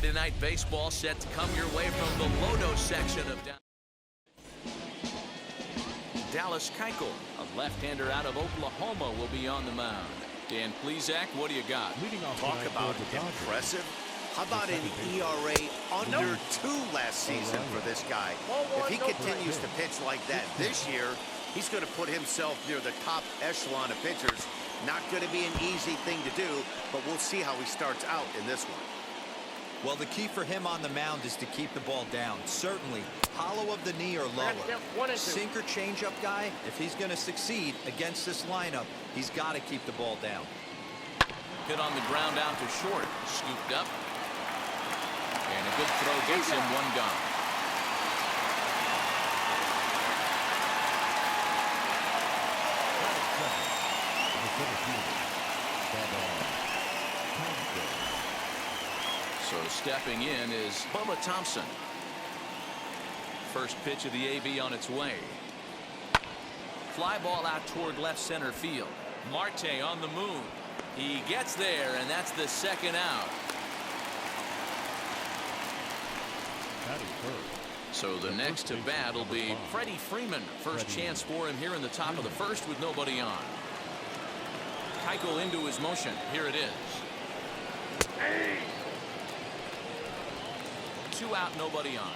Saturday Night Baseball set to come your way from the Lodo section of Dallas. Keuchel, a left-hander out of Oklahoma, will be on the mound. Dan Plesac, what do you got? Talk about impressive. How about an ERA under 2 last season for this guy? If he continues to pitch like that this year, he's going to put himself near the top echelon of pitchers. Not going to be an easy thing to do, but we'll see how he starts out in this one. Well, the key for him on the mound is to keep the ball down. Certainly, hollow of the knee or lower. Sinker changeup guy, if he's going to succeed against this lineup, he's got to keep the ball down. Hit on the ground out to short. Scooped up. And a good throw gets him one gone. So stepping in is Bubba Thompson. First pitch of the AB on its way. Fly ball out toward left center field. Marte on the move. He gets there, and that's the second out. So the next to bat will be Freddie Freeman. First chance for him here in the top of the first with nobody on. Keuchel into his motion. Here it is. 2 out, nobody on.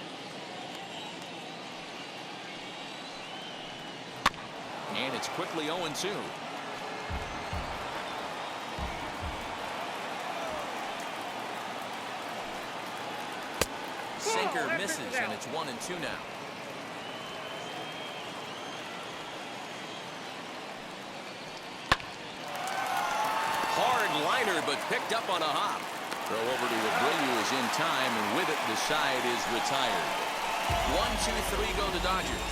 And it's quickly 0-2. Sinker misses, and it's 1-2 now. Hard liner, but picked up on a hop. Throw over to Abreu is in time, and with it, the side is retired. 1-2-3 go the Dodgers.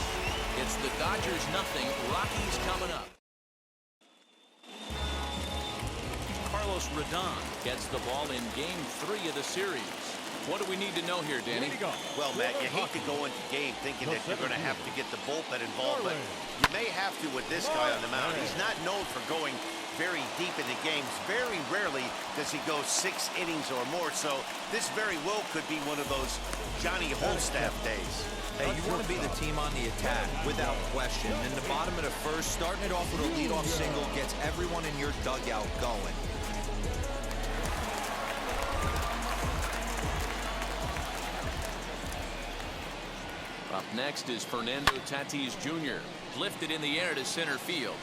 It's the Dodgers nothing. Rockies coming up. Carlos Rodon gets the ball in Game 3 of the series. What do we need to know here, Danny? Well, Matt, you hate to go into game thinking that you're going to have to get the bullpen involved, but you may have to with this guy on the mound. He's not known for going very deep into games. Very rarely does he go 6 innings or more, so this very well could be one of those Johnny Holstaff days. Hey, you want to be the team on the attack, without question. In the bottom of the first, starting it off with a leadoff single gets everyone in your dugout going. Up next is Fernando Tatis Jr. Lifted in the air to center field.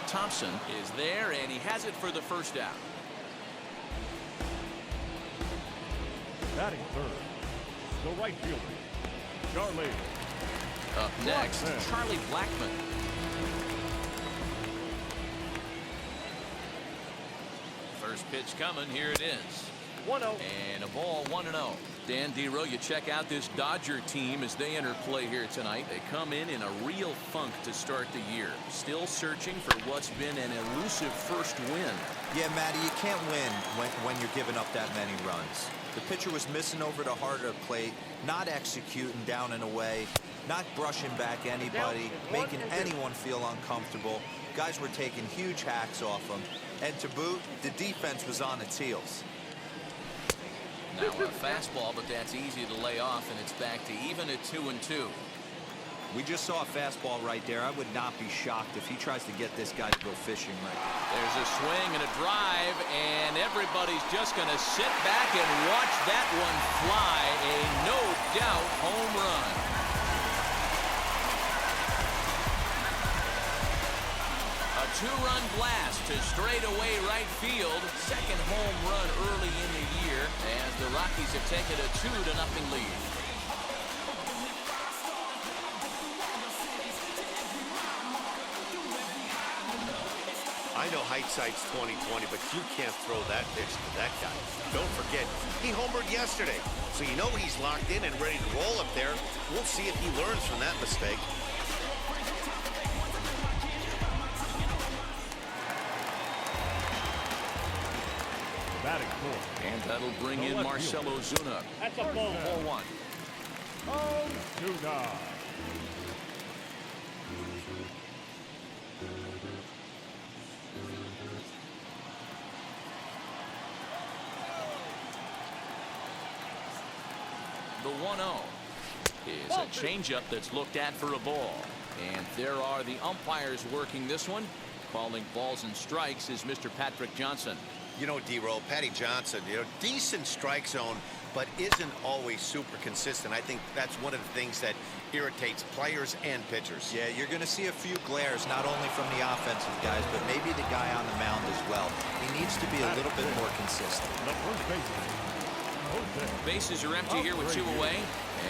Thompson is there, and he has it for the first out. Batting third, the right fielder, Charlie. Up next, Charlie Blackmon. First pitch coming. Here it is. 1-0. And a ball 1-0. Dan Dero, you check out this Dodger team as they enter play here tonight. They come in a real funk to start the year. Still searching for what's been an elusive first win. Yeah, Matty, you can't win when you're giving up that many runs. The pitcher was missing over the heart of the plate, not executing down and away, not brushing back anybody, making anyone feel uncomfortable. Guys were taking huge hacks off him. And to boot, the defense was on its heels. Now a fastball, but that's easy to lay off, and it's back to even at 2-2. We just saw a fastball right there. I would not be shocked if he tries to get this guy to go fishing right now. There's a swing and a drive, and everybody's just going to sit back and watch that one fly. A no-doubt home run. A 2-run blast to straightaway right field. Second home run early in the year as the Rockies have taken a 2-0 lead. I know hindsight's 20/20, but you can't throw that pitch to that guy. Don't forget, he homered yesterday, so you know he's locked in and ready to roll up there. We'll see if he learns from that mistake. Batting fourth. And that'll bring in Marcell Ozuna. That's a ball. 4-1. Ozuna. The 1-0 is a changeup that's looked at for a ball. And there are the umpires working this one. Calling balls and strikes is Mr. Patrick Johnson. You know, D-Roll, Patty Johnson, decent strike zone, but isn't always super consistent. I think that's one of the things that irritates players and pitchers. Yeah, you're going to see a few glares, not only from the offensive guys, but maybe the guy on the mound as well. He needs to be a little bit more consistent. Bases are empty here with 2 away.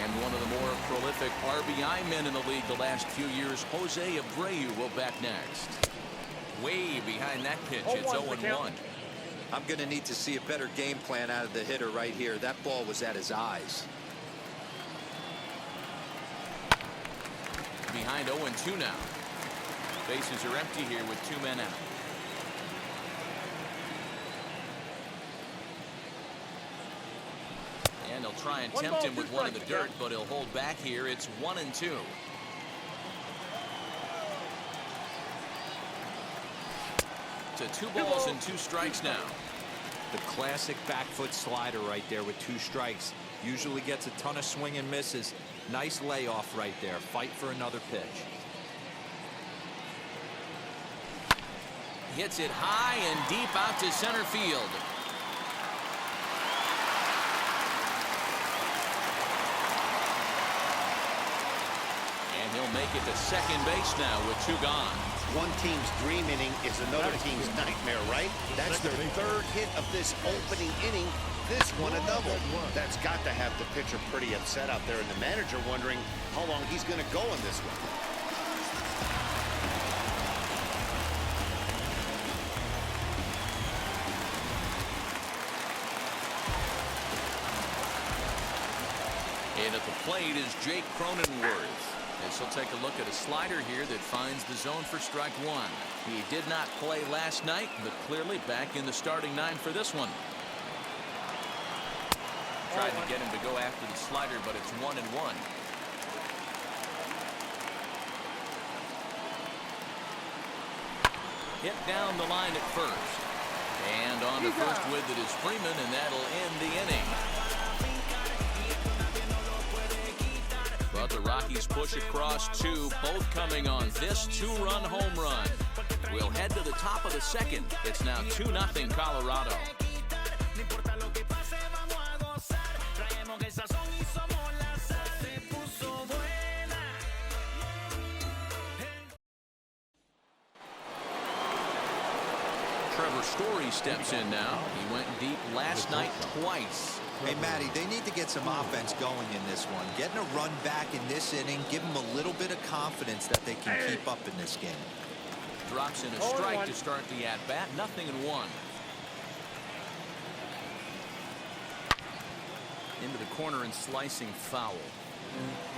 And one of the more prolific RBI men in the league the last few years, Jose Abreu, will bat next. Way behind that pitch. It's 0-1. I'm going to need to see a better game plan out of the hitter right here. That ball was at his eyes. Behind 0-2 now. Bases are empty here with 2 men out. And he'll try and tempt him with one in the dirt, but he'll hold back here. It's 1-2. To 2 balls and 2 strikes now. The classic back foot slider right there with 2 strikes. Usually gets a ton of swing and misses. Nice layoff right there. Fight for another pitch. Hits it high and deep out to center field. And he'll make it to second base now with 2 gone. One team's dream inning is another team's nightmare, right? That's their 3rd hit of this opening inning. This one a double. That's got to have the pitcher pretty upset out there, and the manager wondering how long he's going to go in this one. And at the plate is Jake Cronenworth. As he'll take a look at a slider here that finds the zone for strike 1. He did not play last night, but clearly back in the starting 9 for this one. Tried to get him to go after the slider, but it's 1-1. Hit down the line at first. And on to first with it is Freeman, and that'll end the inning. But the Rockies push across 2, both coming on this 2-run home run. We'll head to the top of the 2nd. It's now 2-0 Colorado. Trevor Story steps in now. He went deep last night twice. Hey, Matty, they need to get some offense going in this one. Getting a run back in this inning, give them a little bit of confidence that they can keep up in this game. Drops in a strike to start the at-bat. 0-1. Into the corner and slicing foul.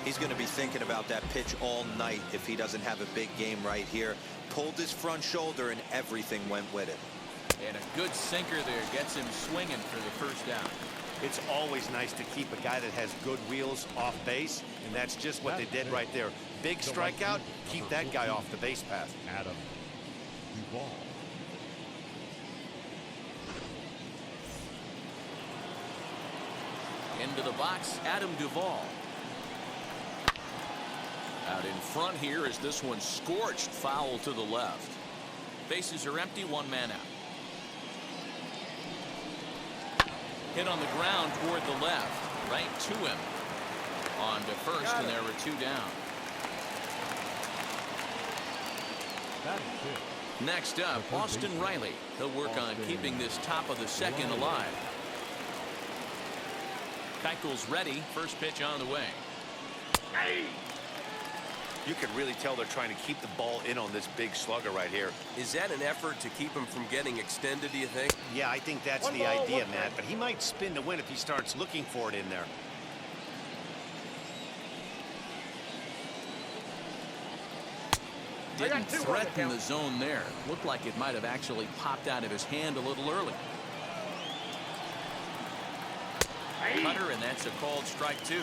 He's going to be thinking about that pitch all night if he doesn't have a big game right here. Pulled his front shoulder and everything went with it. And a good sinker there gets him swinging for the first down. It's always nice to keep a guy that has good wheels off base, and that's just what they did right there. Big strikeout, keep that guy off the base path. Adam Duvall. Into the box, Adam Duvall. Out in front here is this one scorched foul to the left. Bases are empty, 1 man out. Hit on the ground toward the left, right to him. On to first, and there were 2 down. Next up, Austin Riley. He'll work on keeping this top of the 2nd alive. Keuchel's ready. First pitch on the way. You can really tell they're trying to keep the ball in on this big slugger right here. Is that an effort to keep him from getting extended, do you think? Yeah, I think that's the idea, Matt, but he might spin to win if he starts looking for it in there. Didn't threaten the zone there. Looked like it might have actually popped out of his hand a little early. Cutter, and that's a called strike 2.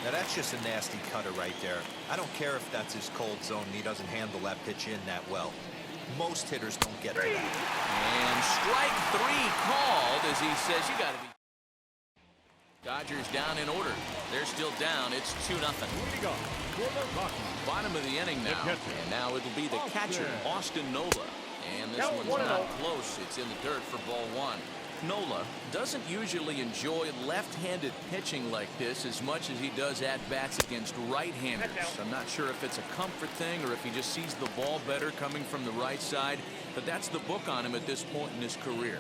Now that's just a nasty cutter right there. I don't care if that's his cold zone and he doesn't handle that pitch in that well. Most hitters don't get to that. And strike 3 called as he says you got to be. Dodgers down in order. They're still down. It's 2-0. Bottom of the inning now. And now it'll be the catcher, Austin Nola. And this one's not close. It's in the dirt for ball one. Nola doesn't usually enjoy left-handed pitching like this as much as he does at-bats against right-handers. I'm not sure if it's a comfort thing or if he just sees the ball better coming from the right side, but that's the book on him at this point in his career.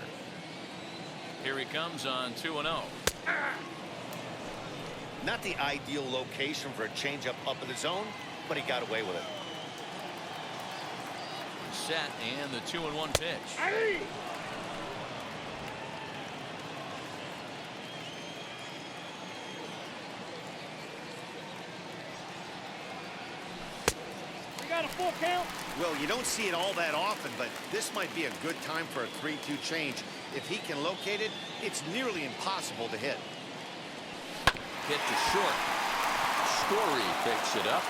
Here he comes on 2-0. Not the ideal location for a changeup up in the zone, but he got away with it. Set and the 2-1 pitch. Got a full count. Well, you don't see it all that often, but this might be a good time for a 3-2 change. If he can locate it, it's nearly impossible to hit. Hit to short. Story picks it up.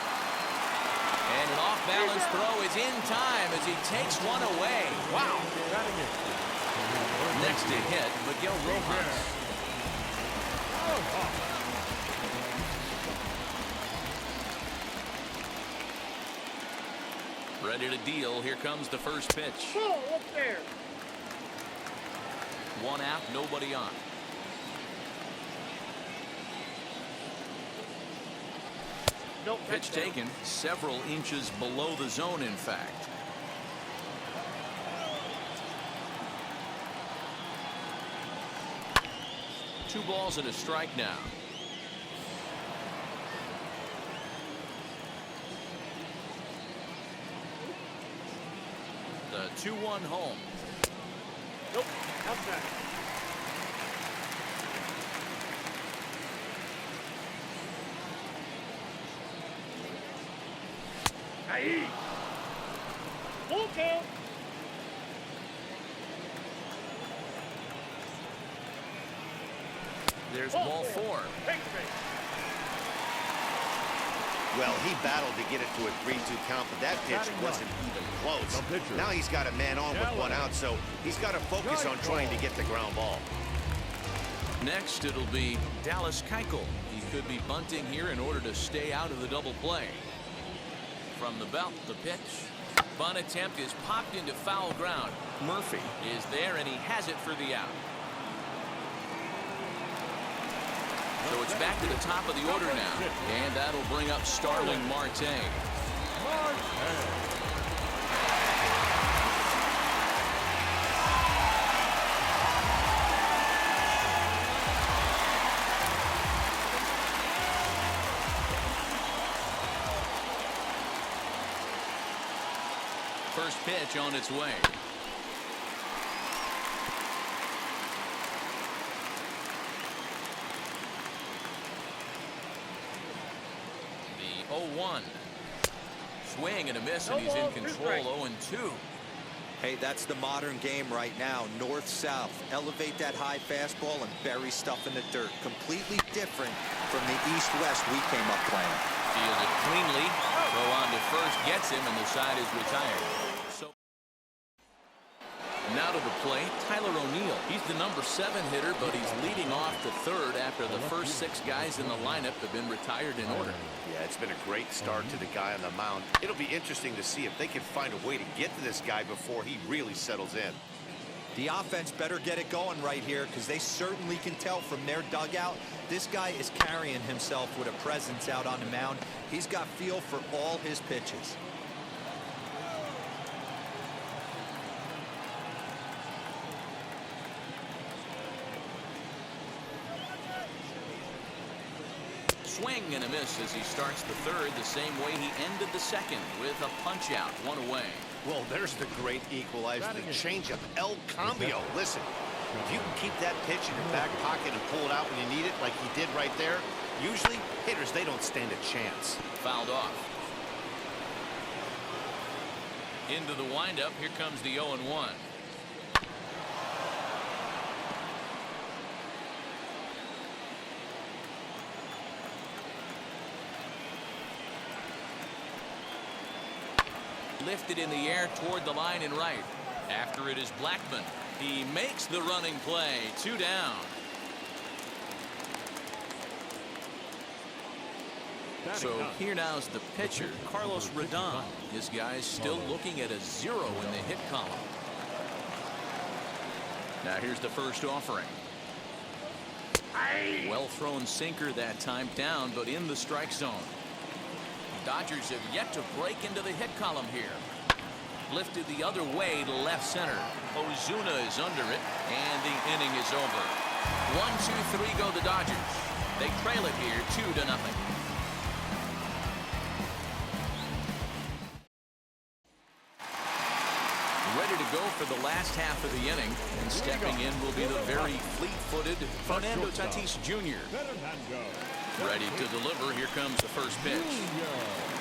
And an off-balance throw is in time as he takes one away. Wow. Next to hit, Miguel Rojas. Ready to deal. Here comes the first pitch. Oh, up there. One out, nobody on. Nope, Pitch taken several inches below the zone, in fact. Two balls and a strike now. The 2-1 home. Nope, outside. Aye. Full count. There's ball four. Take the base. Well, he battled to get it to a 3-2 count, but that pitch wasn't even close. Now he's got a man on with one out, so he's got to focus on trying to get the ground ball. Next, it'll be Dallas Keuchel. He could be bunting here in order to stay out of the double play. From the belt, the pitch. Bunt attempt is popped into foul ground. Murphy is there, and he has it for the out. So it's back to the top of the order now, and that'll bring up Starling Marte. First pitch on its way. The 0-1. Swing and a miss, and he's in control. 0-2. Hey, that's the modern game right now. North-south. Elevate that high fastball and bury stuff in the dirt. Completely different from the east-west we came up playing. Fields it cleanly. Throw on to first, gets him, and the side is retired. So now to the plate, Tyler O'Neill. He's the number 7 hitter, but he's leading off to third after the first 6 guys in the lineup have been retired in order. Yeah, it's been a great start to the guy on the mound. It'll be interesting to see if they can find a way to get to this guy before he really settles in. The offense better get it going right here, because they certainly can tell from their dugout this guy is carrying himself with a presence out on the mound. He's got feel for all his pitches. Swing and a miss as he starts the third the same way he ended the second, with a punch out, 1 away. Well, there's the great equalizer, the changeup, El Cambio. Listen, if you can keep that pitch in your back pocket and pull it out when you need it like he did right there, usually hitters, they don't stand a chance. Fouled off. Into the windup, here comes the 0-1. Lifted in the air toward the line and right. After it is Blackman. He makes the running play. 2 down. So here now's the pitcher, Carlos Rodon. His guy's still looking at a 0 in the hit column. Now here's the first offering. Well thrown sinker that time, down but in the strike zone. Dodgers have yet to break into the hit column here. Lifted the other way to left center. Ozuna is under it, and the inning is over. 1-2-3 go the Dodgers. They trail it here 2-0. Ready to go for the last half of the inning, and stepping in will be the very fleet-footed Fernando Tatis Jr. Ready to deliver. Here comes the first pitch.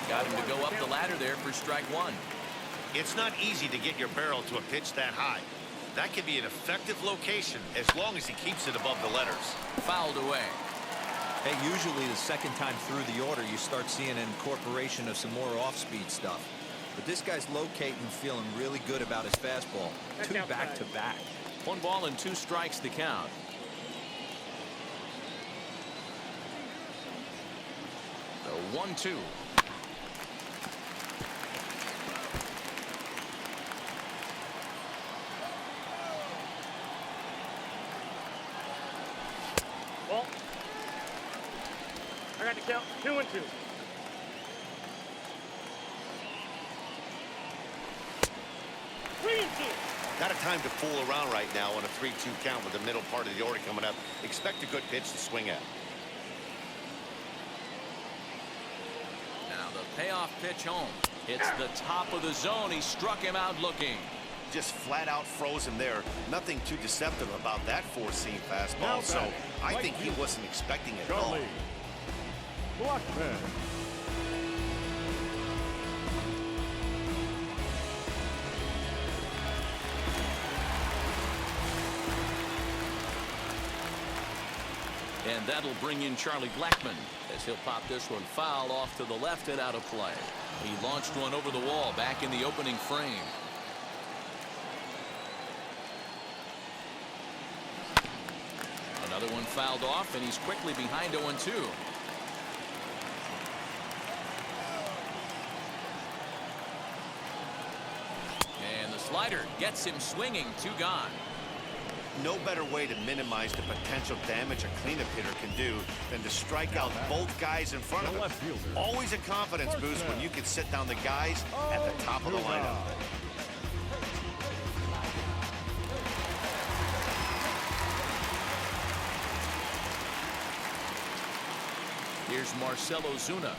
Got him to go up the ladder there for strike one. It's not easy to get your barrel to a pitch that high. That can be an effective location as long as he keeps it above the letters. Fouled away. Hey, usually the second time through the order, you start seeing an incorporation of some more off-speed stuff. But this guy's locating, feeling really good about his fastball. 2 back-to-back. 1 ball and 2 strikes the count. The 1-2. Ball. I got to count 2-2. Not a time to fool around right now on a 3-2 count with the middle part of the order coming up. Expect a good pitch to swing at. Now the payoff pitch home. It's the top of the zone. He struck him out looking. Just flat out froze him there. Nothing too deceptive about that four-seam fastball. So I think he wasn't expecting it at all. Bullpen. And that'll bring in Charlie Blackmon as he'll pop this one foul off to the left and out of play. He launched one over the wall back in the opening frame. Another one fouled off, and he's quickly behind 0-2. And the slider gets him swinging. 2 gone. No better way to minimize the potential damage a cleanup hitter can do than to strike out both guys in front of him. Always a confidence boost when you can sit down the guys at the top of the lineup. Here's Marcell Ozuna.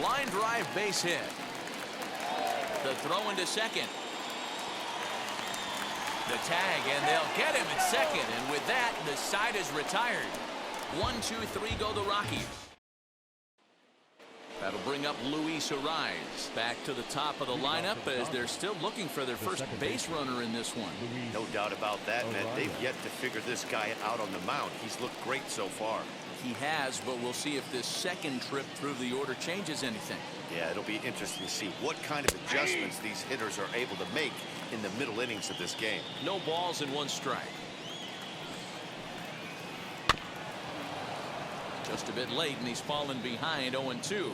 Line drive base hit. The throw into second. The tag, and they'll get him at second, and with that the side is retired. 1-2-3 go the Rockies. That'll bring up Luis Ariz back to the top of the lineup as they're still looking for their first base runner in this one. No doubt about that, man. They've yet to figure this guy out on the mound. He's looked great so far. He has, but we'll see if this second trip through the order changes anything. Yeah, it'll be interesting to see what kind of adjustments these hitters are able to make in the middle innings of this game. No balls and 1 strike. Just a bit late, and he's fallen behind 0-2.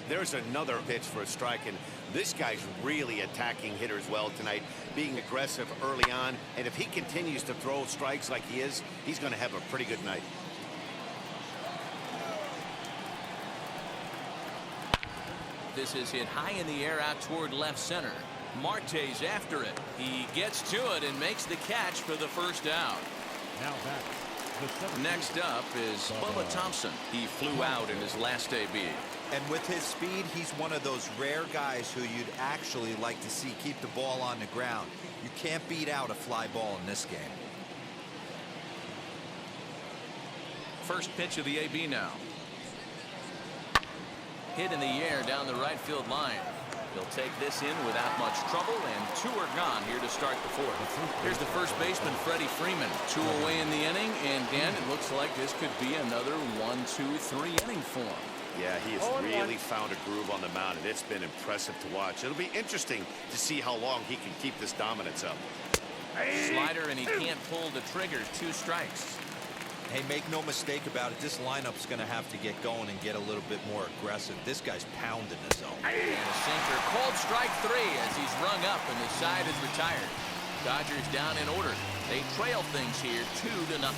There's another pitch for a strike, and this guy's really attacking hitters well tonight, being aggressive early on, and if he continues to throw strikes like he is, he's going to have a pretty good night. This is hit high in the air out toward left center. Marte's after it. He gets to it and makes the catch for the first out. Now that's the Next up is Bubba Thompson. He flew out in his last AB. And with his speed, he's one of those rare guys who you'd actually like to see keep the ball on the ground. You can't beat out a fly ball in this game. First pitch of the AB now. Hit in the air down the right field line. He'll take this in without much trouble, and 2 are gone here to start the 4th. Here's the first baseman, Freddie Freeman. 2 away in the inning, and Dan, it looks like this could be another 1-2-3 inning for him. Yeah, he has really found a groove on the mound, and it's been impressive to watch. It'll be interesting to see how long he can keep this dominance up. Slider, and he can't pull the trigger. 2 strikes. Hey, make no mistake about it. This lineup's going to have to get going and get a little bit more aggressive. This guy's pounding the zone. And a sinker. Cold strike 3 as he's rung up and the side is retired. Dodgers down in order. They trail things here 2-0.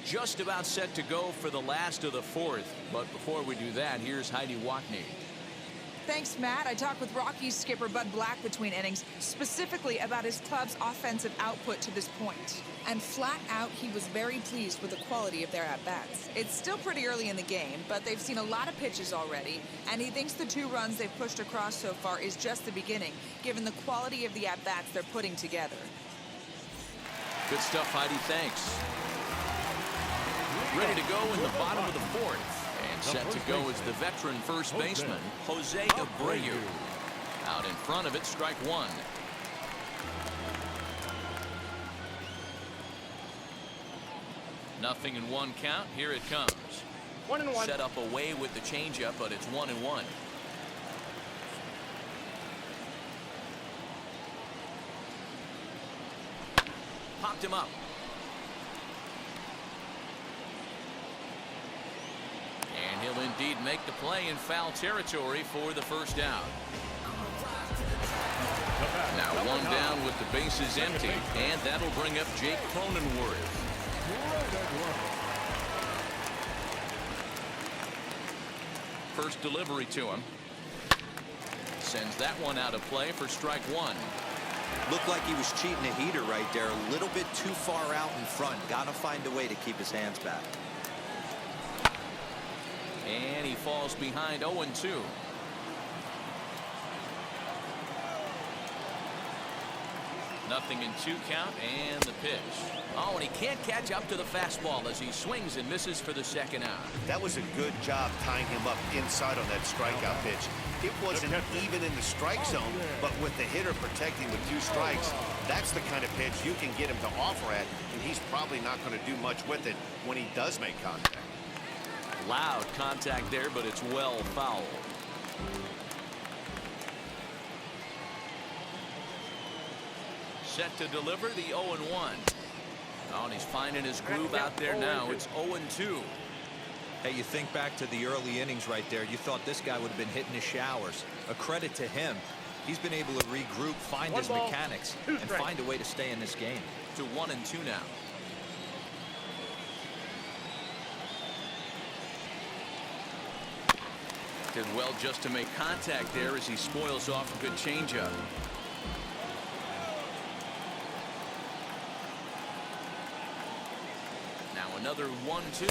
Just about set to go for the last of the 4th. But before we do that, here's Heidi Watney. Thanks, Matt. I talked with Rockies skipper Bud Black between innings, specifically about his club's offensive output to this point. And flat out, he was very pleased with the quality of their at-bats. It's still pretty early in the game, but they've seen a lot of pitches already, and he thinks the 2 runs they've pushed across so far is just the beginning, given the quality of the at-bats they're putting together. Good stuff, Heidi. Thanks. Ready to go in the bottom of the 4th. And set to go is the veteran first baseman, Jose Abreu. Out in front of it, strike 1. Nothing in 1 count. Here it comes. 1-1. Set up away with the changeup, but it's 1-1. Popped him up. And he'll indeed make the play in foul territory for the first out. Now 1 down with the bases empty, and that'll bring up Jake Cronenworth. First delivery to him. Sends that one out of play for strike 1. Looked like he was cheating a heater right there. A little bit too far out in front. Got to find a way to keep his hands back. And he falls behind 0-2. Nothing in 2 count, and the pitch. Oh, and he can't catch up to the fastball as he swings and misses for the second out. That was a good job tying him up inside on that strikeout pitch. It wasn't even in the strike zone, but with the hitter protecting with 2 strikes, that's the kind of pitch you can get him to offer at, and he's probably not going to do much with it when he does make contact. Loud contact there, but it's well fouled. Set to deliver the 0-1. Oh, and he's finding his groove out there now. It's 0-2. Hey, you think back to the early innings right there. You thought this guy would have been hitting his showers. A credit to him. He's been able to regroup, find his mechanics, and find a way to stay in this game. To 1-2 now. Did well just to make contact there as he spoils off a good changeup. Now another 1-2.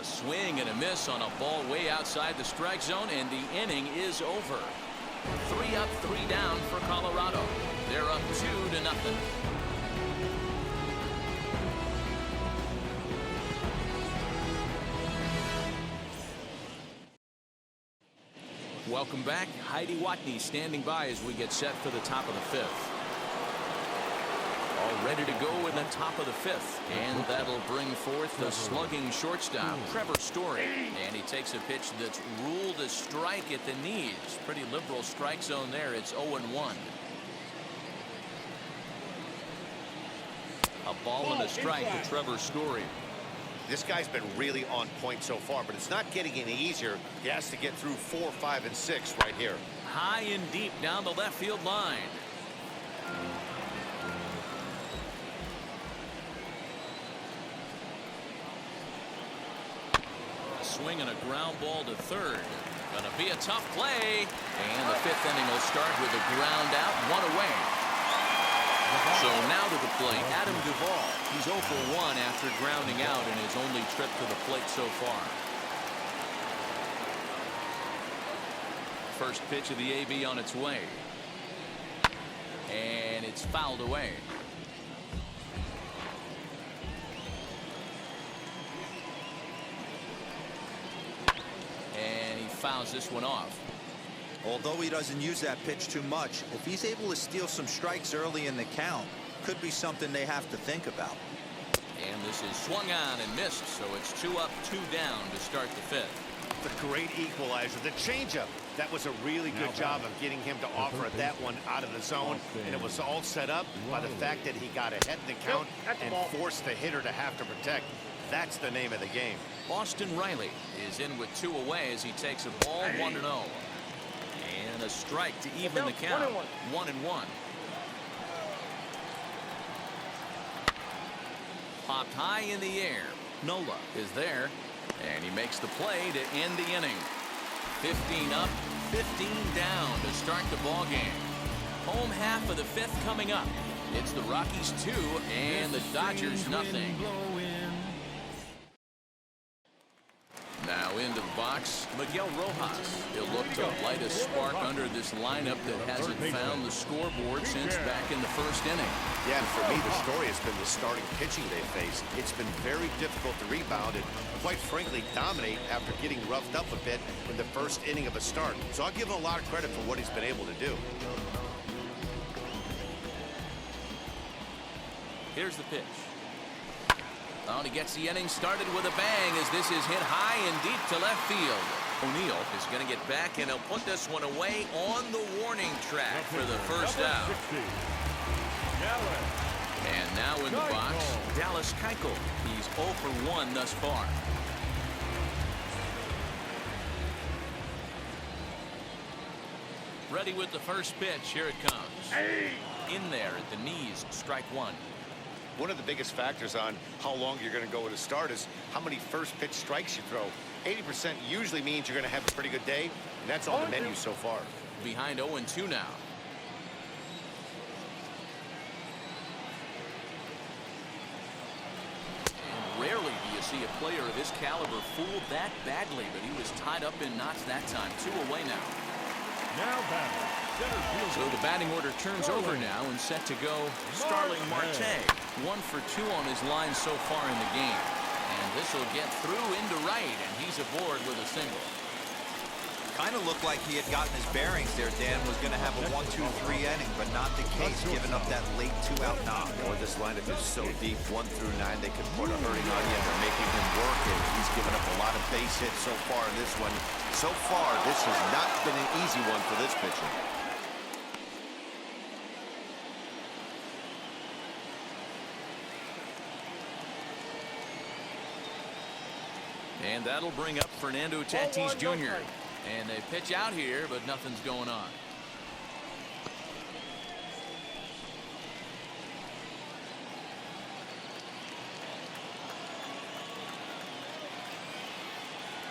A swing and a miss on a ball way outside the strike zone, and the inning is over. 3 up, 3 down for Colorado. They're up 2-0. Welcome back. Heidi Watney standing by as we get set for the top of the 5th. All ready to go in the top of the 5th. And that'll bring forth the slugging shortstop, Trevor Story. And he takes a pitch that's ruled a strike at the knees. Pretty liberal strike zone there. It's 0-1. A ball and a strike to Trevor Story. This guy's been really on point so far, but it's not getting any easier. He has to get through 4, 5, and 6 right here. High and deep down the left field line. A swing and a ground ball to third. Gonna be a tough play. And the 5th inning will start with a ground out, 1 away. So now to the plate, Adam Duvall. He's 0 for 1 after grounding out in his only trip to the plate so far. First pitch of the AB on its way. And it's fouled away. And he fouls this one off. Although he doesn't use that pitch too much, if he's able to steal some strikes early in the count, could be something they have to think about. And this is swung on and missed, so it's 2 up, 2 down to start the 5th. The great equalizer, the changeup. That was a really good job of getting him to offer that one out of the zone, and it was all set up by the fact that he got ahead in the count and forced the hitter to have to protect. That's the name of the game. Austin Riley is in with 2 away as he takes a ball 1-0. And a strike to even the count. 1-1. Popped high in the air. Nola is there, and he makes the play to end the inning. 15 up, 15 down to start the ball game. Home half of the 5th coming up. It's the Rockies 2 and the Dodgers nothing. Now into the box, Miguel Rojas. He'll look to light a spark under this lineup that hasn't found the scoreboard since back in the 1st inning. Yeah, and for me, the story has been the starting pitching they face. It's been very difficult to rebound and, quite frankly, dominate after getting roughed up a bit in the 1st inning of a start. So I'll give him a lot of credit for what he's been able to do. Here's the pitch. Oh, and he gets the inning started with a bang as this is hit high and deep to left field. O'Neill is going to get back, and he'll put this one away on the warning track for the 1st out. And now in the box, Dallas Keuchel. He's 0 for 1 thus far. Ready with the first pitch. Here it comes. In there at the knees, strike 1. One of the biggest factors on how long you're going to go with a start is how many first pitch strikes you throw. 80% usually means you're going to have a pretty good day, and that's on the menu so far. Behind 0-2 now. And rarely do you see a player of his caliber fooled that badly, but he was tied up in knots that time. 2 away now. Now batting. So the batting order turns over now and set to go Starling Marte. 1 for 2 on his line so far in the game. And this will get through into right, and he's aboard with a single. Kind of looked like he had gotten his bearings there. Dan was going to have a 1-2-3 inning, but not the case, giving up that late 2-out knock. Boy, this lineup is so deep, 1 through 9, they could put a hurting on you. They're making him work, and he's given up a lot of base hits so far in this one. So far, this has not been an easy one for this pitcher. And that'll bring up Fernando Tatis Jr. And they pitch out here, but nothing's going on.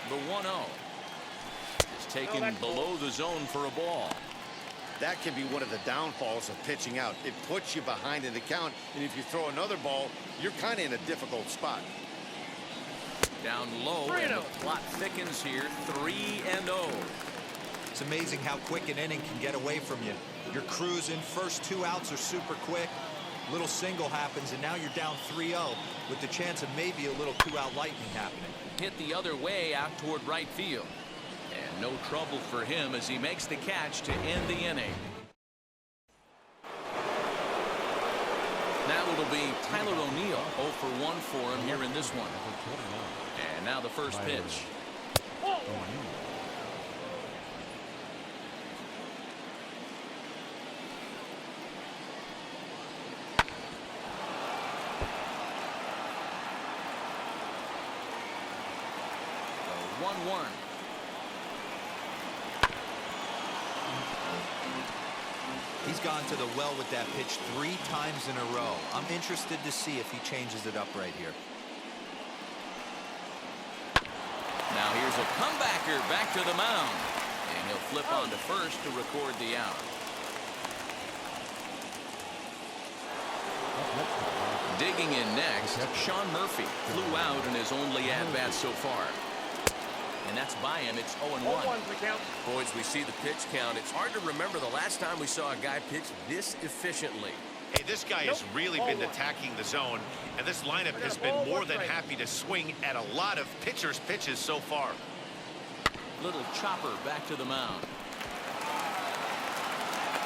The 1-0 is taken below the zone for a ball. That can be one of the downfalls of pitching out. It puts you behind in the count, and if you throw another ball, you're kind of in a difficult spot. Down low, and the plot thickens here. 3-0. It's amazing how quick an inning can get away from you. You're cruising. First 2 outs are super quick. Little single happens, and now you're down 3-0 with the chance of maybe a little 2-out lightning happening. Hit the other way out toward right field. And no trouble for him as he makes the catch to end the inning. Now it'll be Tyler O'Neill 0 for 1 for him here in this one. And now the first pitch. The 1-1. He's gone to the well with that pitch 3 times in a row. I'm interested to see if he changes it up right here. Now here's a comebacker back to the mound. And he'll flip on to first to record the out. Digging in next, Sean Murphy flew out in his only at-bat so far. And that's by him. It's 0-1. Boys, we see the pitch count. It's hard to remember the last time we saw a guy pitch this efficiently. Hey, this guy has really been attacking the zone, and this lineup has been more than happy to swing at a lot of pitchers' pitches so far. Little chopper back to the mound.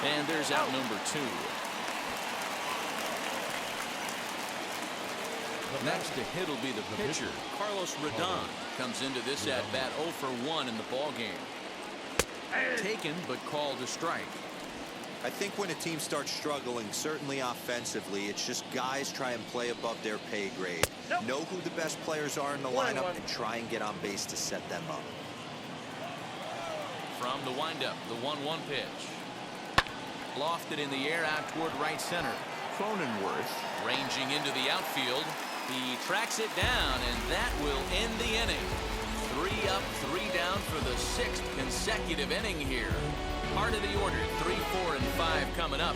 And there's out number 2. Next to hit will be the pitcher. Carlos Rodon comes into this at-bat 0 for 1 in the ballgame. Taken, but called a strike. I think when a team starts struggling, certainly offensively, it's just guys try and play above their pay grade. Nope. Know who the best players are in the lineup and try and get on base to set them up. From the windup, the 1-1 pitch. Lofted in the air out toward right center. Cronenworth Ranging into the outfield. He tracks it down, and that will end the inning. 3 up, 3 down for the 6th consecutive inning here. Part of the order, 3, 4, and 5 coming up.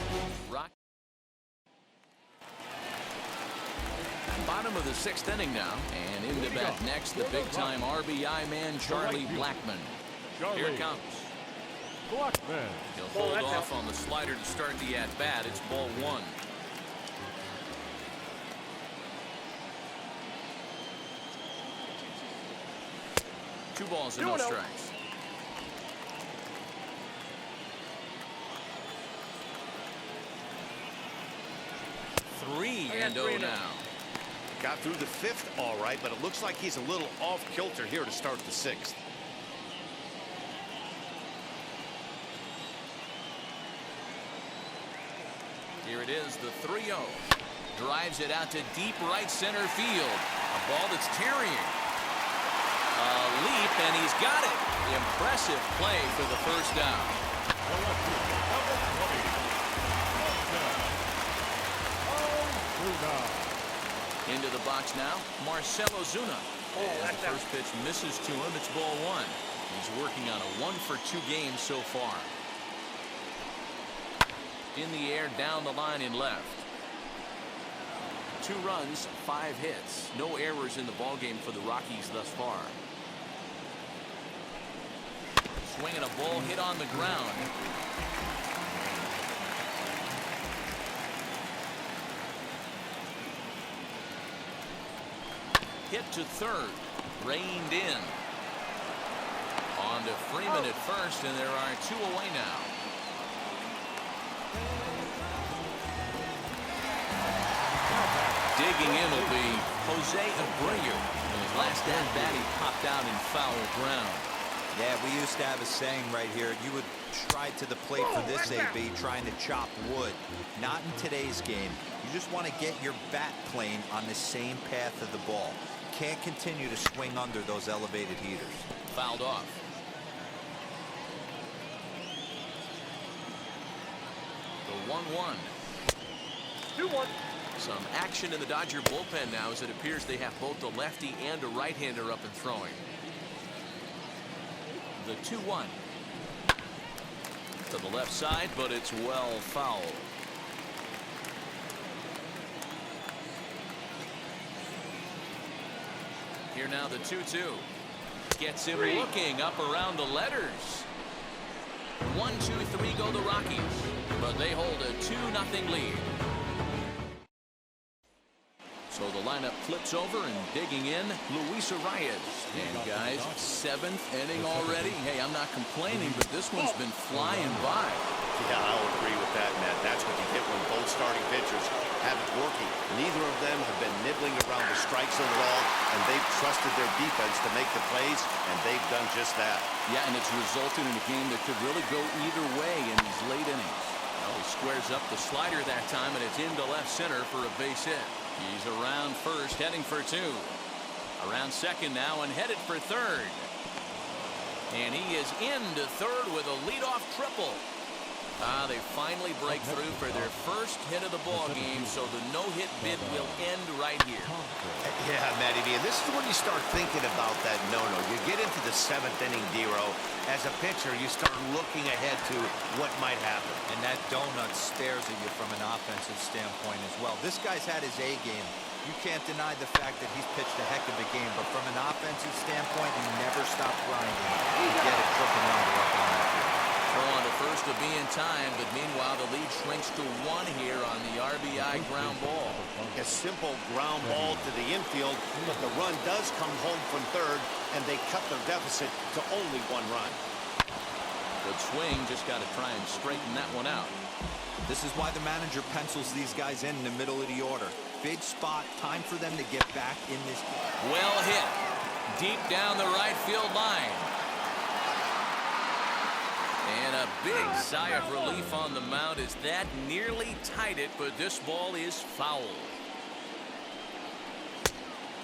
Bottom of the 6th inning now, and in the bat next, the big-time RBI man, Charlie Blackmon. Here it comes. Blackmon. He'll hold off on the slider to start the at-bat. It's ball 1. Two balls and no strikes. Three and 0 now. Got through the 5th all right, but it looks like he's a little off kilter here to start the 6th. Here it is, the 3-0. Drives it out to deep right center field. A ball that's carrying. A leap, and he's got it. Impressive play for the first down. Into the box now, Marcell Ozuna. And the first pitch misses to him. It's ball 1. He's working on a 1-for-2 game so far. In the air, down the line in left. 2 runs, 5 hits. No errors in the ballgame for the Rockies thus far. Swinging a ball hit on the ground. Hit to third. Reined in. On to Freeman at first, and there are 2 away now. Digging in will be Jose Abreu. In his last at-bat, he popped out in foul ground. Yeah, we used to have a saying right here. You would stride to the plate for this AB, trying to chop wood. Not in today's game. You just want to get your bat plane on the same path of the ball. Can't continue to swing under those elevated heaters. Fouled off. The 1-1. 2-1. Some action in the Dodger bullpen now, as it appears they have both a lefty and a right-hander up and throwing. The 2-1. To the left side, but it's well fouled. Here now the 2-2. Gets him looking up around the letters. 1, 2, 3 go the Rockies, but they hold a 2-0 lead. So the lineup flips over, and digging in, Luis Arias. And guys, 7th inning already. Hey, I'm not complaining, but this one's been flying by. Yeah, I'll agree with that, Matt. That's what you get when both starting pitchers have it working. Neither of them have been nibbling around the strike zone at all, and they've trusted their defense to make the plays, and they've done just that. Yeah, and it's resulted in a game that could really go either way in these late innings. Well, he squares up the slider that time, and it's into left center for a base hit. He's around first, heading for 2. Around second now, and headed for third. And he is into third with a leadoff triple. They finally break through for their first hit of the ball game, so the no-hit bid will end right here. Yeah, Matty V, and this is when you start thinking about that no-no. You get into the 7th inning, D-Row. As a pitcher, you start looking ahead to what might happen. And that donut stares at you from an offensive standpoint as well. This guy's had his A game. You can't deny the fact that he's pitched a heck of a game, but from an offensive standpoint, he never stopped grinding to get a triple number up on that field. Throw on to first to be in time, but meanwhile the lead shrinks to 1 here on the RBI ground ball. A simple ground ball to the infield, but the run does come home from third, and they cut their deficit to only 1 run. Good swing, just got to try and straighten that one out. This is why the manager pencils these guys in the middle of the order. Big spot, time for them to get back in this game. Well hit, deep down the right field line. And a big sigh of relief on the mound as that nearly tied it, but this ball is foul.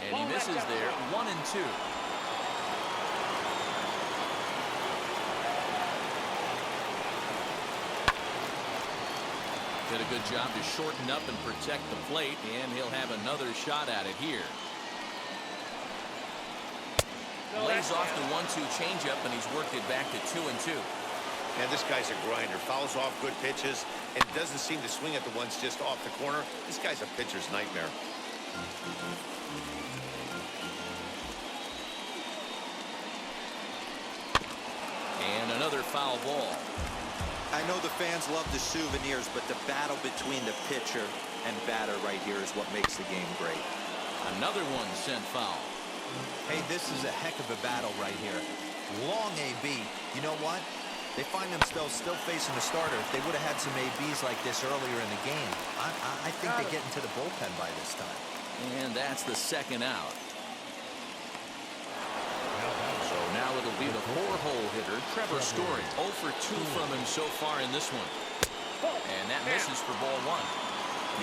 And he misses there, 1-2. Did a good job to shorten up and protect the plate, and he'll have another shot at it here. Lays off the 1-2 changeup, and he's worked it back to 2-2. And this guy's a grinder. Fouls off good pitches and doesn't seem to swing at the ones just off the corner. This guy's a pitcher's nightmare. And another foul ball. I know the fans love the souvenirs, but the battle between the pitcher and batter right here is what makes the game great. Another one sent foul. Hey, this is a heck of a battle right here. Long AB. You know what? They find themselves still facing the starter. If they would have had some ABs like this earlier in the game, I think they get into the bullpen by this time. And that's the second out. So now it'll be the 4-hole hitter, Trevor Story. 0 for 2 from him so far in this one. And that misses for ball 1.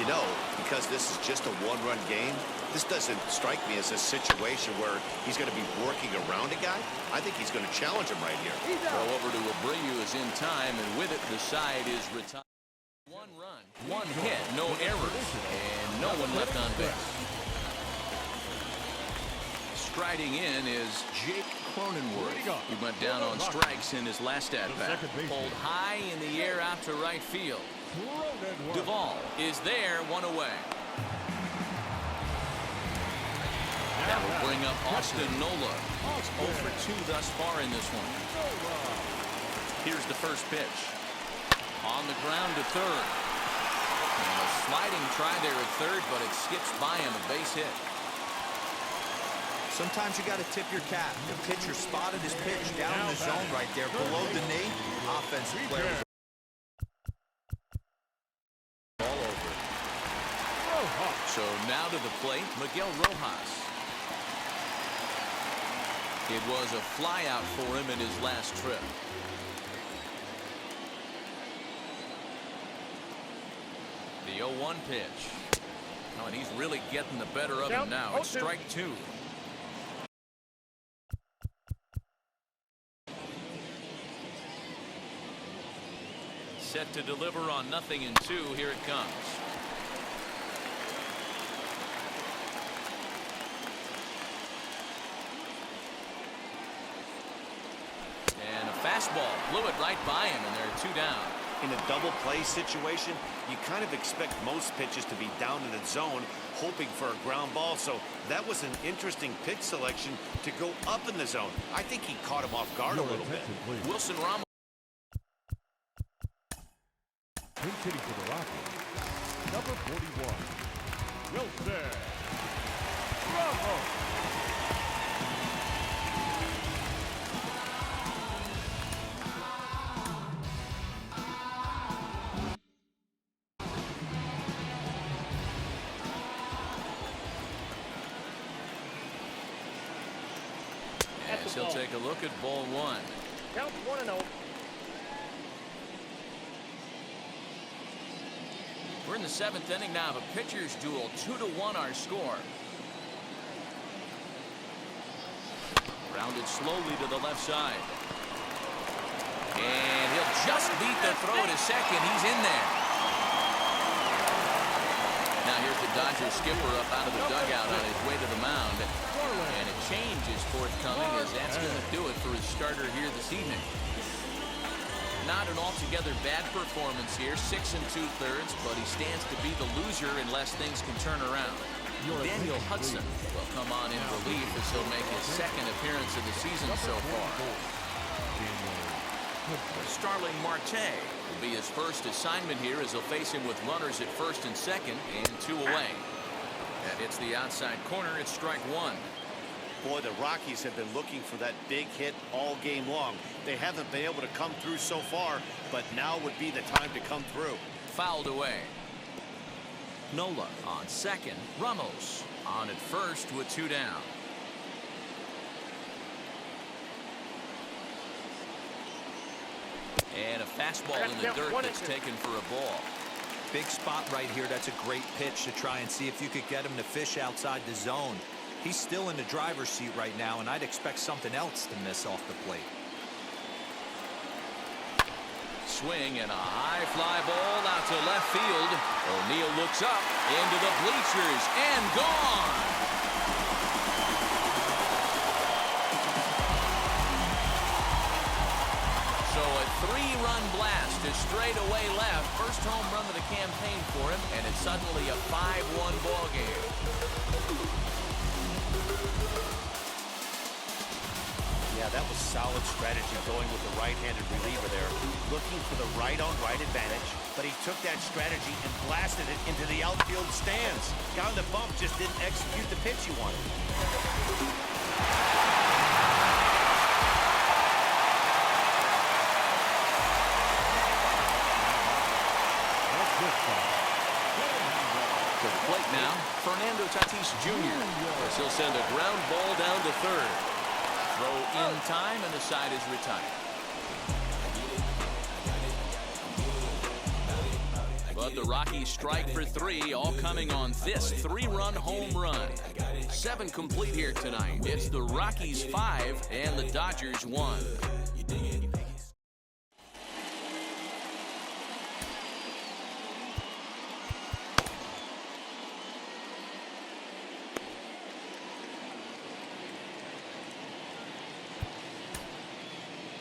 You know, because this is just a one-run game, this doesn't strike me as a situation where he's going to be working around a guy. I think he's going to challenge him right here. Throw over to Abreu is in time, and with it, the side is retired. 1 run, 1 hit, no errors, and no one left on base. Striding in is Jake Cronenworth. He went down on strikes in his last at-bat. Pulled high in the air out to right field. Duvall is there, 1 away. That will bring up Austin Nola. He's 0 for 2 thus far in this one. Here's the first pitch. On the ground to third. And a sliding try there at third, but it skips by him, a base hit. Sometimes you got to tip your cap. The pitcher spotted his pitch down in the zone right there below the knee. Offensive player. All over. So now to the plate, Miguel Rojas. It was a flyout for him in his last trip. The 0-1 pitch. Oh, and he's really getting the better of him now. It's strike 2. Set to deliver on 0-2. Here it comes. And a fastball blew it right by him, and there are 2 down. In a double play situation, you kind of expect most pitches to be down in the zone, hoping for a ground ball. So that was an interesting pitch selection to go up in the zone. I think he caught him off guard a little bit. Wilson Ramos. Hitting for the Rockies, number 41, Wilson Ramos. As he'll take a look at ball 1. Count 1-0. We're in the 7th inning now of a pitcher's duel. 2-1 our score. Grounded slowly to the left side. And he'll just beat the throw to second. He's in there. Now here's the Dodgers skipper up out of the dugout on his way to the mound. And a change is forthcoming, as that's going to do it for his starter here this evening. Not an altogether bad performance here, 6 2/3, but he stands to be the loser unless things can turn around. Daniel Hudson will come on in relief as he'll make his 2nd appearance of the season so far. Starling Marte will be his first assignment here as he'll face him with runners at 1st and 2nd and 2 away. That hits the outside corner. It's strike 1. Boy, the Rockies have been looking for that big hit all game long. They haven't been able to come through so far, but now would be the time to come through. Fouled away. Nola on 2nd. Ramos on at 1st with 2 down. And a fastball in the dirt that's taken for a ball. Big spot right here. That's a great pitch to try and see if you could get him to fish outside the zone. He's still in the driver's seat right now, and I'd expect something else to miss off the plate. Swing and a high fly ball out to left field. O'Neill looks up into the bleachers and gone. So a 3-run blast to straightaway left. First home run of the campaign for him, and it's suddenly a 5-1 ball game. Yeah, that was solid strategy going with the right-handed reliever there. Looking for the right-on-right advantage, but he took that strategy and blasted it into the outfield stands. Guy on the bump just didn't execute the pitch he wanted. To the plate now, Fernando Tatis Jr. as he'll send a ground ball down to third. Throw in time, and the side is retired. But the Rockies strike for 3, all coming on this 3-run home run. 7 complete here tonight. It's the Rockies 5 and the Dodgers 1.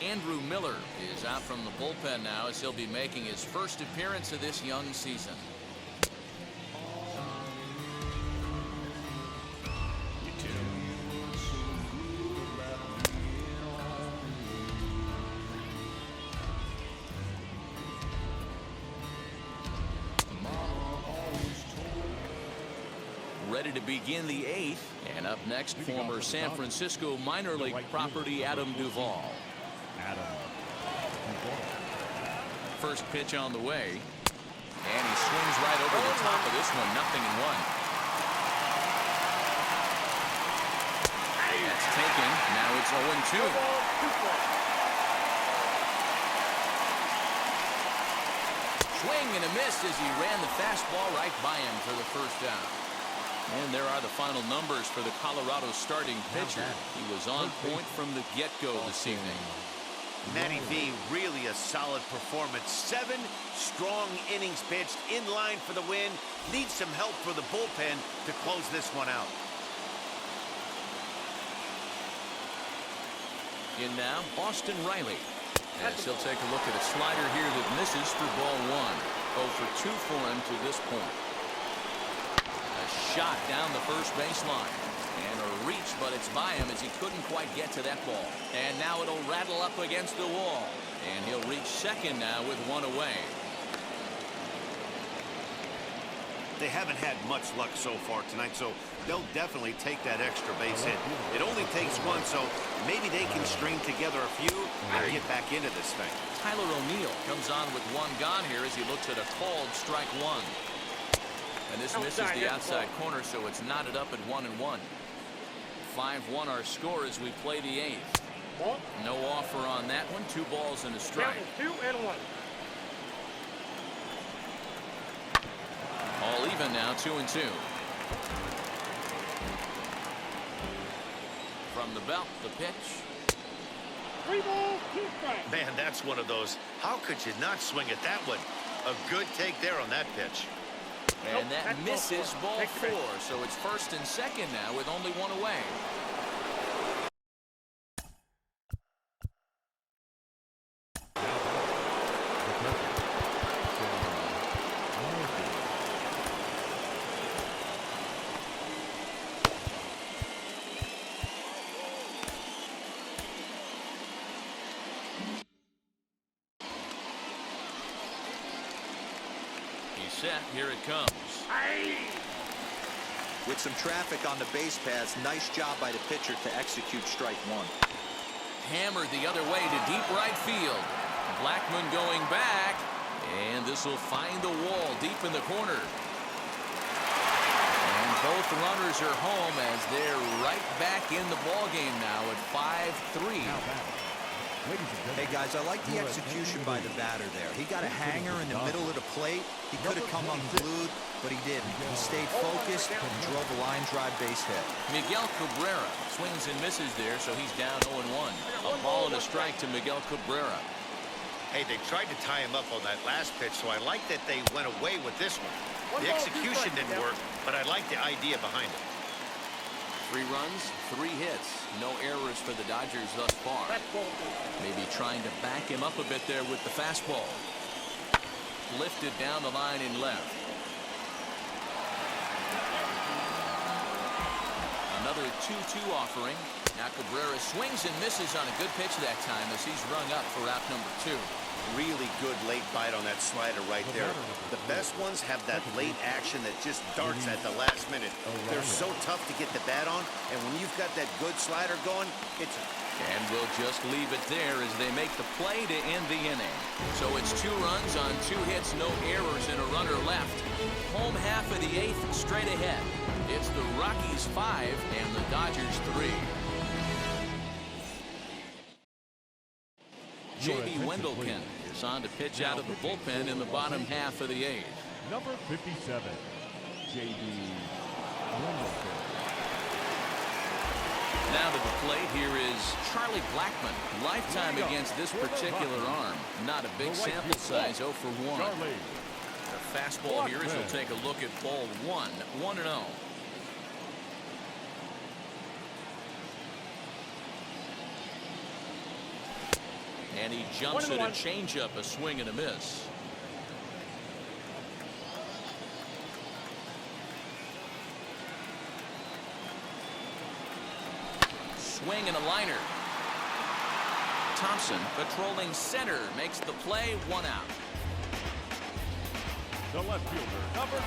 Andrew Miller is out from the bullpen now as he'll be making his first appearance of this young season. Ready to begin the 8th, and up next, former San Francisco minor league property Adam Duvall. First pitch on the way, and he swings right over the top of this one. 0-1. That's taken. Now it's 0-2. Swing and a miss as he ran the fastball right by him for the first down. And there are the final numbers for the Colorado starting pitcher. He was on point from the get-go this evening. Matty V, really a solid performance. 7 strong innings pitched, in line for the win. Needs some help for the bullpen to close this one out. In now, Austin Riley. As he'll take a look at a slider here that misses for ball 1. 0 for 2 for him to this point. A shot down the first baseline. And a reach, but it's by him as he couldn't quite get to that ball. And now it'll rattle up against the wall. And he'll reach second now with 1 away. They haven't had much luck so far tonight, so they'll definitely take that extra base hit. It only takes 1, so maybe they can string together a few and get back into this thing. Tyler O'Neill comes on with 1 gone here as he looks at a called strike 1. And this misses the outside corner, so it's knotted up at 1-1. 5-1 our score as we play the 8th. No offer on that one. 2 balls and a strike. 2-1. All even now, 2-2. From the belt, the pitch. 3 balls, 2 strikes. Man, that's one of those. How could you not swing at that one? A good take there on that pitch. And that misses ball 4, so it's first and second now with only 1 away. Set. Here it comes. With some traffic on the base paths, nice job by the pitcher to execute strike 1. Hammered the other way to deep right field. Blackmon going back, and this will find the wall deep in the corner. And both runners are home as they're right back in the ball game now at 5-3. Hey, guys, I like the execution by the batter there. He got a hanger in the middle of the plate. He could have come unglued, but he didn't. He stayed focused and drove a line drive base hit. Miguel Cabrera swings and misses there, so he's down 0-1. A ball and a strike to Miguel Cabrera. Hey, they tried to tie him up on that last pitch, so I like that they went away with this one. The execution didn't work, but I like the idea behind it. 3 runs, 3 hits. No errors for the Dodgers thus far. Maybe trying to back him up a bit there with the fastball. Lifted down the line in left. Another 2-2 offering. Now Cabrera swings and misses on a good pitch that time as he's rung up for out number 2. Really good late bite on that slider right there. The best ones have that late action that just darts at the last minute. They're so tough to get the bat on, and when you've got that good slider going, it's a... And we'll just leave it there as they make the play to end the inning. So it's 2 runs on 2 hits, no errors, and a runner left. Home half of the 8th, straight ahead. It's the Rockies 5 and the Dodgers 3. J.B. Wendelken is on to pitch out of the bullpen in the bottom half of the 8th. Number 57, J.B. Wendelken. Now to the plate, here is Charlie Blackmon. Lifetime against this particular arm. Not a big sample size, 0 for 1. The fastball here as we'll take a look at ball 1. 1-0. And he jumps at a changeup, a swing and a miss. Swing and a liner. Thompson patrolling center makes the play, 1 out. The left fielder, number 20.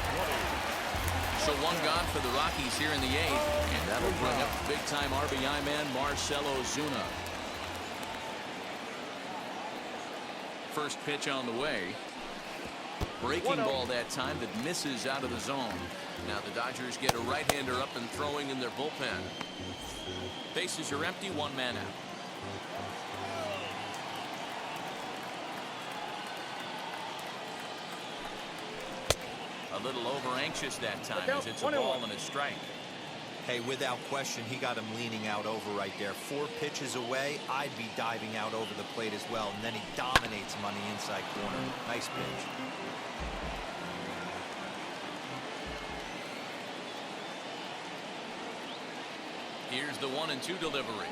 So 1 gone for the Rockies here in the 8th, and that'll bring up big-time RBI man Marcell Ozuna. First pitch on the way. Breaking ball that time that misses out of the zone. Now the Dodgers get a right-hander up and throwing in their bullpen. Bases are empty, 1 man out. A little over-anxious that time as it's a ball and a strike. Hey, without question, he got him leaning out over right there. 4 pitches away, I'd be diving out over the plate as well, and then he dominates him on the inside corner. Nice pitch. Here's the 1-2 delivery.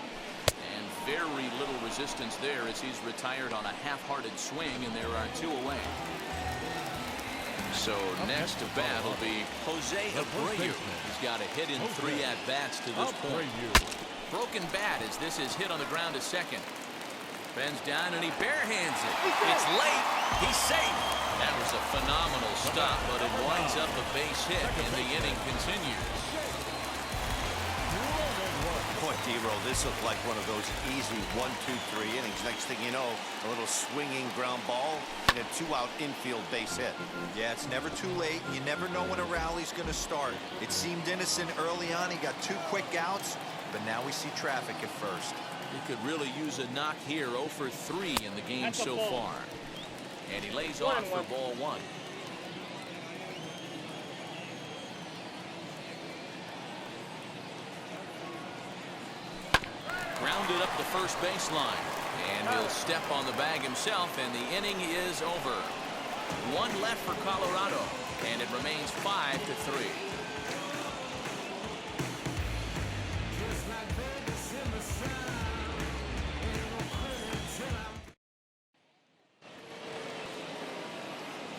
And very little resistance there as he's retired on a half-hearted swing, and there are 2 away. So next to bat will be Jose Abreu. He's got a hit in 3 at-bats to this point. Broken bat as this is hit on the ground to second. Bends down and he barehands it. It's late. He's safe. That was a phenomenal stop, but it winds up a base hit, and the inning continues. Boy, D-Roll, this looked like one of those easy 1, 2, 3 innings. Next thing you know, a little swinging ground ball and a 2-out infield base hit. Yeah, it's never too late. You never know when a rally's going to start. It seemed innocent early on. He got 2 quick outs, but now we see traffic at first. He could really use a knock here. 0 for 3 in the game so far. And he lays off for ball 1. Grounded up the first baseline, and he'll step on the bag himself, and the inning is over. 1 left for Colorado, and it remains 5-3.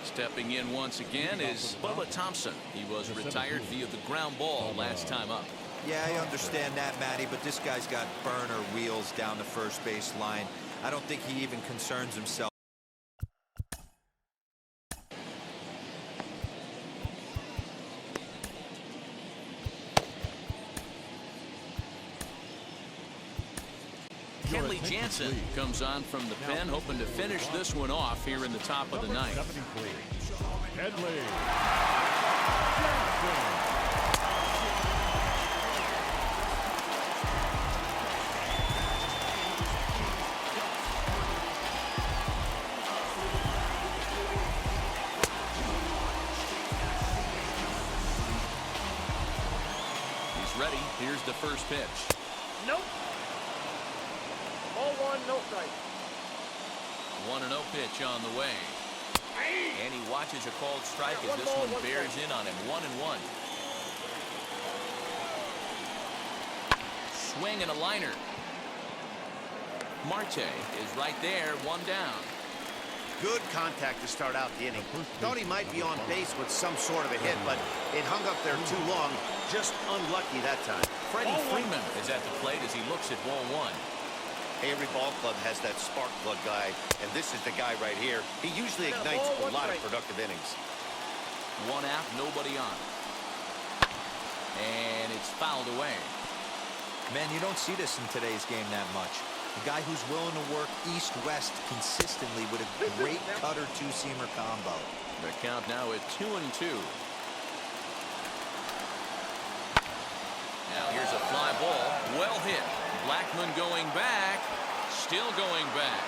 Stepping in once again is Bubba Thompson. He was retired via the ground ball last time up. Yeah, I understand that, Matty, but this guy's got burner wheels down the first base line. I don't think he even concerns himself. Kenley Jansen comes on from the pen, hoping to finish this one off here in the top of the 9th. Kenley Jansen. Here's the first pitch. Nope. Ball one, no strike. 1-0 pitch on the way. And he watches a called strike as this one bears in on him. 1-1. Swing and a liner. Marte is right there, 1 down. Good contact to start out the inning. Thought he might be on base with some sort of a hit, but it hung up there too long. Just unlucky that time. Freddie Freeman is at the plate as he looks at ball 1. Every ball club has that spark plug guy, and this is the guy right here. He usually ignites a lot of productive innings. 1 out, nobody on. And it's fouled away. Man, you don't see this in today's game that much. A guy who's willing to work east-west consistently with a great cutter two-seamer combo. The count now at 2-2. Now here's a fly ball. Well hit. Blackman going back. Still going back.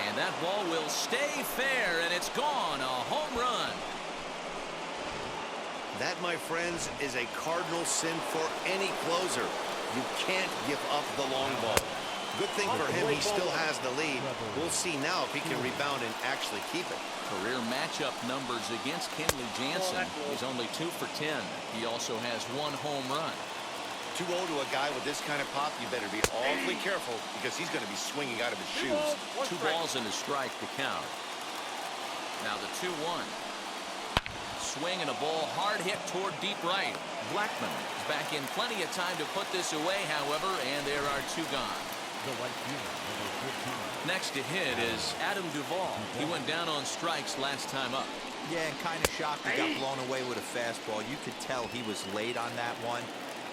And that ball will stay fair, and it's gone. A home run. That, my friends, is a cardinal sin for any closer. You can't give up the long ball. Good thing for him, he still has the lead. We'll see now if he can rebound and actually keep it. Career matchup numbers against Kenley Jansen. He's only 2 for 10. He also has 1 home run. 2-0 to a guy with this kind of pop, you better be awfully careful because he's going to be swinging out of his shoes. 2 balls and a strike to count. Now the 2-1. Swing and a ball hard hit toward deep right. Blackman is back in plenty of time to put this away, however, and there are 2 gone. Next to hit is Adam Duvall. He went down on strikes last time up. Yeah, and kind of shocked he got blown away with a fastball. You could tell he was late on that one.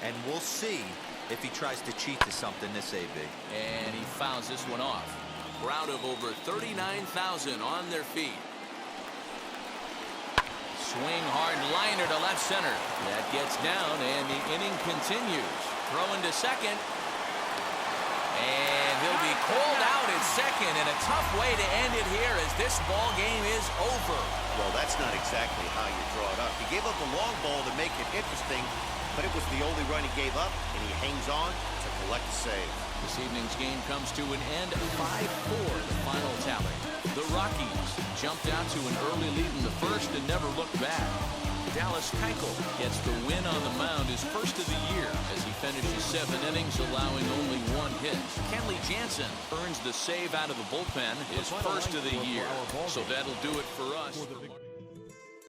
And we'll see if he tries to cheat to something this AB. And he fouls this one off. Crowd of over 39,000 on their feet. Swing hard liner to left center. That gets down and the inning continues. Throwing to second. And he'll be called out at second, and a tough way to end it here as this ball game is over. Well, that's not exactly how you draw it up. He gave up a long ball to make it interesting, but it was the only run he gave up, and he hangs on to collect a save. This evening's game comes to an end. 5-4 the final tally. The Rockies jumped out to an early lead in the first and never looked back. Dallas Keuchel gets the win on the mound, his first of the year, as he finishes 7 innings, allowing only 1 hit. Kenley Jansen earns the save out of the bullpen, his first of the year. So that'll do it for us.